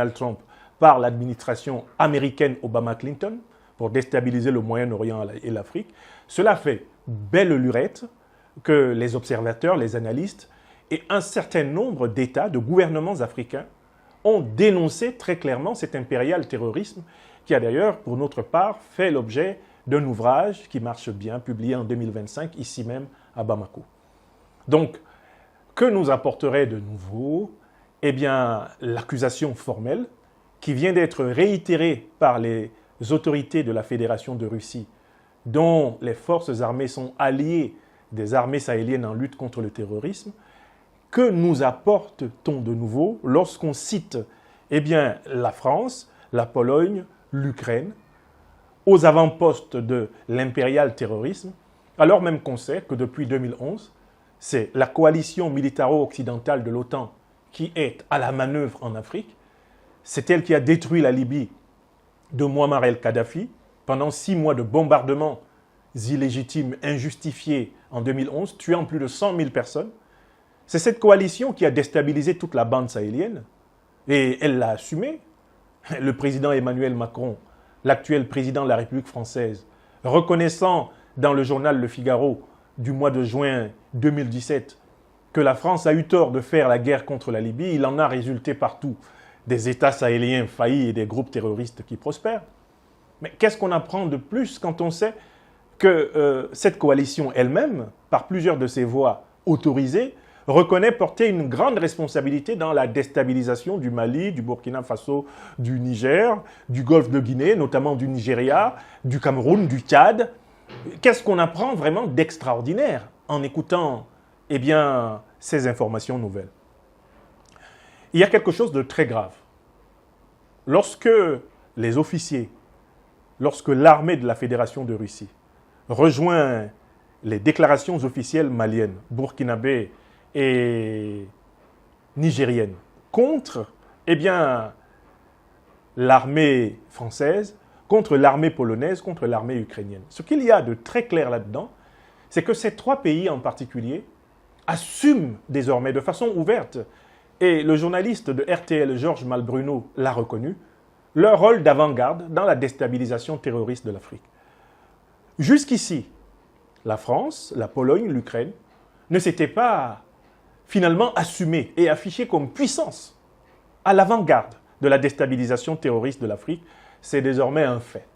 Donald Trump par l'administration américaine Obama-Clinton pour déstabiliser le Moyen-Orient et l'Afrique, cela fait belle lurette que les observateurs, les analystes et un certain nombre d'États, de gouvernements africains ont dénoncé très clairement cet impérial terrorisme qui a d'ailleurs, pour notre part, fait l'objet d'un ouvrage qui marche bien, publié en 2025, ici même à Bamako. Donc, que nous apporterait de nouveau? Eh bien, l'accusation formelle qui vient d'être réitérée par les autorités de la Fédération de Russie, dont les forces armées sont alliées des armées sahéliennes en lutte contre le terrorisme. Que nous apporte-t-on de nouveau lorsqu'on cite eh bien, la France, la Pologne, l'Ukraine, aux avant-postes de l'impérial terrorisme, alors même qu'on sait que depuis 2011, c'est la coalition militaro-occidentale de l'OTAN qui est à la manœuvre en Afrique. C'est elle qui a détruit la Libye de Muammar el-Kadhafi pendant 6 mois de bombardements illégitimes, injustifiés en 2011, tuant plus de 100 000 personnes. C'est cette coalition qui a déstabilisé toute la bande sahélienne et elle l'a assumé. Le président Emmanuel Macron, l'actuel président de la République française, reconnaissant dans le journal Le Figaro du mois de juin 2017 que la France a eu tort de faire la guerre contre la Libye, il en a résulté partout des États sahéliens faillis et des groupes terroristes qui prospèrent. Mais qu'est-ce qu'on apprend de plus quand on sait que cette coalition elle-même, par plusieurs de ses voix autorisées, reconnaît porter une grande responsabilité dans la déstabilisation du Mali, du Burkina Faso, du Niger, du Golfe de Guinée, notamment du Nigeria, du Cameroun, du Tchad. Qu'est-ce qu'on apprend vraiment d'extraordinaire en écoutant eh bien, ces informations nouvelles? Il y a quelque chose de très grave. Lorsque les officiers, lorsque l'armée de la Fédération de Russie rejoint les déclarations officielles maliennes, burkinabées et nigériennes contre eh bien, l'armée française, contre l'armée polonaise, contre l'armée ukrainienne. Ce qu'il y a de très clair là-dedans, c'est que ces 3 pays en particulier assument désormais de façon ouverte, et le journaliste de RTL, Georges Malbruno, l'a reconnu, leur rôle d'avant-garde dans la déstabilisation terroriste de l'Afrique. Jusqu'ici, la France, la Pologne, l'Ukraine ne s'étaient pas finalement assumées et affichées comme puissance à l'avant-garde de la déstabilisation terroriste de l'Afrique. C'est désormais un fait.